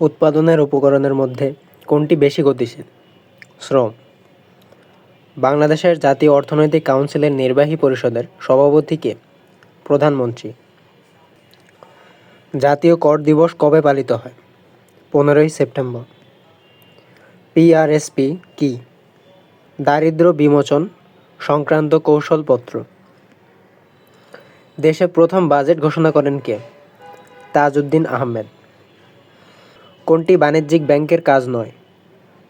উৎপাদনের উপকরণের মধ্যে কোনটি বেশি গতিশীল? শ্রম। বাংলাদেশের জাতীয় অর্থনৈতিক কাউন্সিলের নির্বাহী পরিষদের সভাপতি কে? প্রধানমন্ত্রী। জাতীয় কর দিবস কবে পালিত হয়? 15ই সেপ্টেম্বর। PRSP কি? দারিদ্র্য বিমোচন সংক্রান্ত কৌশলপত্র। দেশে প্রথম বাজেট ঘোষণা করেন কে? তাজউদ্দিন আহমেদ। কোনটি বাণিজ্যিক ব্যাংকের কাজ নয়?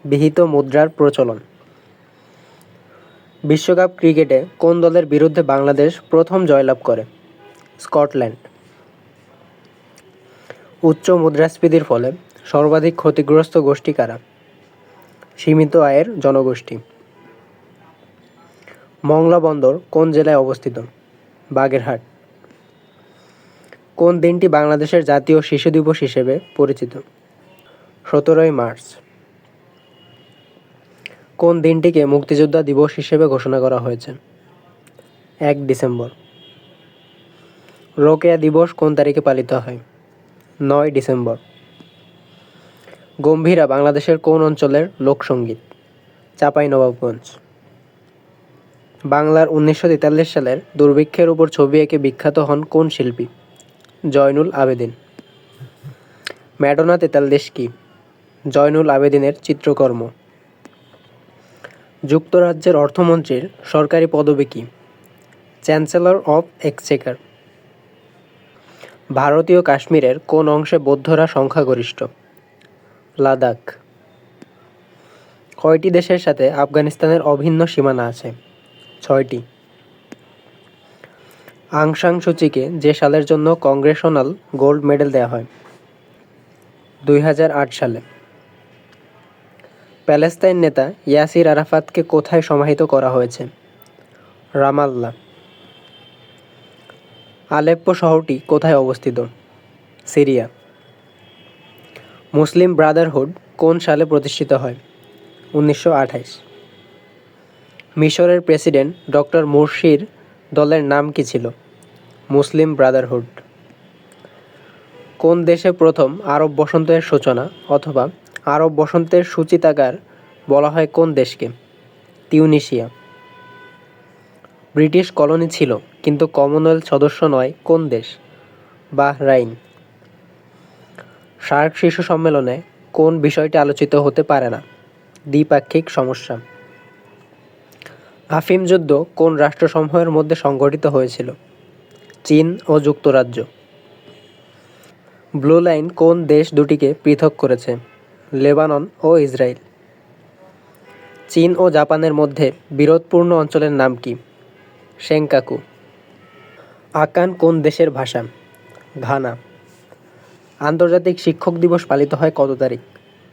বিহিত মুদ্রার প্রচলন। বিশ্বকাপ ক্রিকেটে কোন দলের বিরুদ্ধে বাংলাদেশ প্রথম জয়লাভ করে? স্কটল্যান্ড। উচ্চ মুদ্রাস্ফীতির ফলে সর্বাধিক ক্ষতিগ্রস্ত গোষ্ঠী কারা? সীমিত আয়ের জনগোষ্ঠী। মংলা বন্দর কোন জেলায় অবস্থিত? বাগেরহাট। কোন দিনটি বাংলাদেশের জাতীয় শিশু দিবস হিসেবে পরিচিত? 17ই মার্চ। কোন দিনটিকে মুক্তিযোদ্ধা দিবস হিসেবে ঘোষণা করা হয়েছে? 1 ডিসেম্বর। রোকেয়া দিবস কোন তারিখে পালিত হয়? 9 ডিসেম্বর। গম্ভীরা বাংলাদেশের কোন অঞ্চলের লোকসঙ্গীত? চাঁপাইনবাবগঞ্জ। বাংলার 1943 সালের দুর্ভিক্ষের উপর ছবি এঁকে বিখ্যাত হন কোন শিল্পী? জয়নুল আবেদিন। ম্যাডোনা 43 কি? জয়নুল আবেদিনের চিত্রকর্ম। যুক্তরাজ্যের অর্থমন্ত্রীর সরকারি পদবি কী? Chancellor of Exchequer. ভারতীয় কাশ্মীরের কোন অংশে বৌদ্ধরা সংখ্যাগরিষ্ঠ? লাদাখ। কয়টি দেশের সাথে আফগানিস্তানের অভিন্ন সীমানা আছে? 6টি। আং সান সুচিকে যে সালের জন্য কংগ্রেশনাল গোল্ড মেডেল দেওয়া হয়? 2008 সালে। প্যালেস্তাইন নেতা ইয়াসির আরাফাতকে কোথায় সমাহিত করা হয়েছে? রামাল্লাহ। আলেপ্পো শহরটি কোথায় অবস্থিত? সিরিয়া। মুসলিম ব্রাদারহুড কোন সালে প্রতিষ্ঠিত হয়? 1928। মিশরের প্রেসিডেন্ট ডক্টর মুরসির দলের নাম কী ছিল? মুসলিম ব্রাদারহুড। কোন দেশে প্রথম আরব বসন্তের সূচনা অথবা আরব বসন্তের সূচিতাগার বলা হয় কোন দেশকে? তিউনিসিয়া। ব্রিটিশ কলোনি ছিল কিন্তু কমনওয়েলথ সদস্য নয় কোন দেশ? বাহরাইন। সার্ক শীর্ষ সম্মেলনে কোন বিষয়টি আলোচিত হতে পারে না? দ্বিপাক্ষিক সমস্যা। আফিম যুদ্ধ কোন রাষ্ট্রসমূহের মধ্যে সংঘটিত হয়েছিল? চীন ও যুক্তরাজ্য। ব্লু লাইন কোন দেশ দুটিকে পৃথক করেছে? লেবানন ও ইসরায়েল। চীন ও জাপানের মধ্যে বিরোধপূর্ণ অঞ্চলের নাম কি? সেনকাকু। আকান কোন দেশের ভাষা? ঘানা। আন্তর্জাতিক শিক্ষক দিবস পালিত হয় কত তারিখ?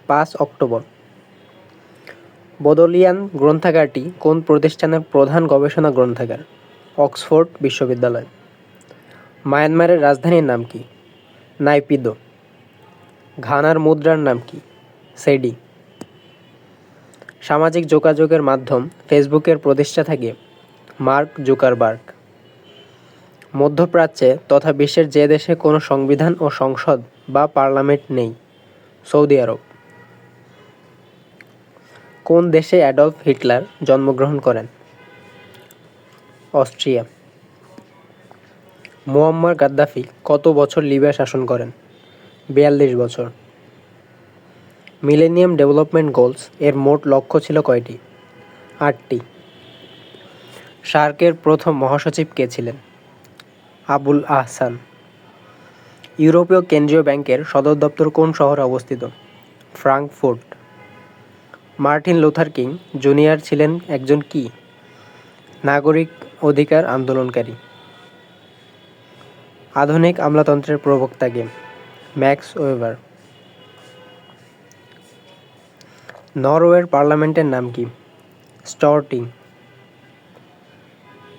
5 অক্টোবর। বদলিয়ান গ্রন্থাগারটি কোন প্রতিষ্ঠানের প্রধান গবেষণা গ্রন্থাগার? অক্সফোর্ড বিশ্ববিদ্যালয়। মায়ানমারের রাজধানীর নাম কি? নাইপিদো। ঘানার মুদ্রার নাম কি? সেডি। সামাজিক যোগাযোগের মাধ্যম ফেসবুকের প্রতিষ্ঠাতা কে? Mark Zuckerberg. মধ্যপ্রাচ্যে তথা বিশ্বের যে দেশে কোনো সংবিধান ও সংসদ বা পার্লামেন্ট নেই? সৌদি আরব। কোন দেশে অ্যাডলফ হিটলার জন্মগ্রহণ করেন? অস্ট্রিয়া। মুয়াম্মার গাদ্দাফি কত বছর লিবিয়া শাসন করেন? 42 বছর। মিলেনিয়াম ডেভেলপমেন্ট গোলস এর মোট লক্ষ্য ছিল কয়টি? 8টি। সার্কের প্রথম মহাসচিব কে ছিলেন? আবুল আহসান। ইউরোপীয় কেন্দ্রীয় ব্যাংকের সদর দপ্তর কোন শহরে অবস্থিত? Frankfurt. Martin Luther king junior ছিলেন একজন কি? নাগরিক অধিকার আন্দোলনকারী। আধুনিক আমলাতন্ত্রের প্রবক্তা কে? Max weber. নরওয়ের পার্লামেন্টের নাম কি? স্টর্টিং।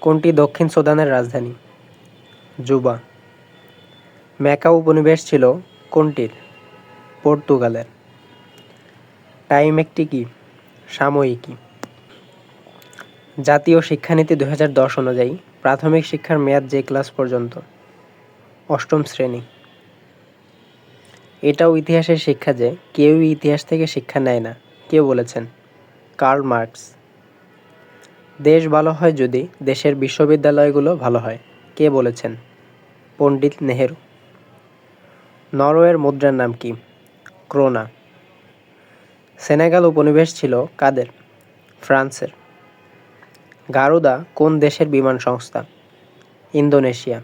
কোনটি দক্ষিণ সুদানের রাজধানী? জুবা। ম্যাকাও উপনিবেশ ছিল কোনটির? পর্তুগালের। টাইম একটি কি? সাময়িকী। জাতীয় শিক্ষানীতি 2010 অনুযায়ী প্রাথমিক শিক্ষার মেয়াদ যে ক্লাস পর্যন্ত? 8ম শ্রেণী। এটাও ইতিহাসের শিক্ষা যে কেউই ইতিহাস থেকে শিক্ষা নেয় না। কে বলেছেন? Karl Marx. দেশ ভালো হয় যদি দেশের বিশ্ববিদ্যালয়গুলো ভালো হয়। কে বলেছেন? পণ্ডিত নেহেরু। নরওয়ের মুদ্রার নাম কি? ক্রোনা। সেনেগাল উপনিবেশ ছিল কাদের? ফ্রান্সের। গারুদা কোন দেশের বিমান সংস্থা? ইন্দোনেশিয়া।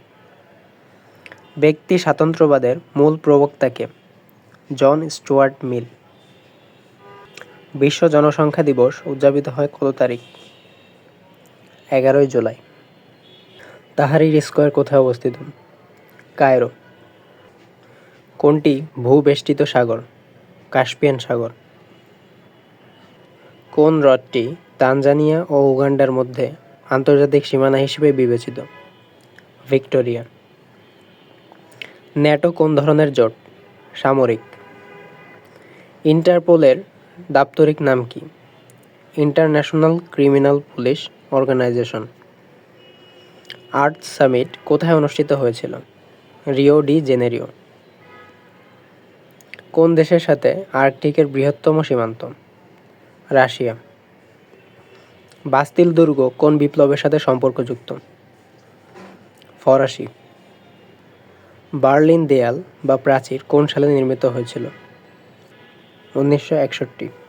ব্যক্তি স্বাতন্ত্র্যবাদের মূল প্রবক্তা কে? জন স্টুয়ার্ট মিল। বিশ্ব জনসংখ্যা দিবস উদযাপিত হয় কত তারিখ? 11 জুলাই। তাহরির স্কয়ার কোথায় অবস্থিত? কায়রো। কোনটি ভূবেষ্টিত সাগর? কাস্পিয়ান সাগর। কোন হ্রদটি তানজানিয়া ও উগান্ডার মধ্যে আন্তর্জাতিক সীমানা হিসেবে বিবেচিত? ভিক্টোরিয়া। ন্যাটো কোন ধরনের জোট? সামরিক। ইন্টারপোলের দাপ্তরিক নাম কি? International criminal police organisation. Earth summit কোথায় অনুষ্ঠিত হয়েছিল? Rio de Janeiro. কোন দেশের সাথে আর্কটিকের বৃহত্তম সীমান্ত? রাশিয়া। বাস্তিল দুর্গ কোন বিপ্লবের সাথে সম্পর্কযুক্ত? ফরাসি। বার্লিন দেয়াল বা প্রাচীর কোন সালে নির্মিত হয়েছিল? 1961।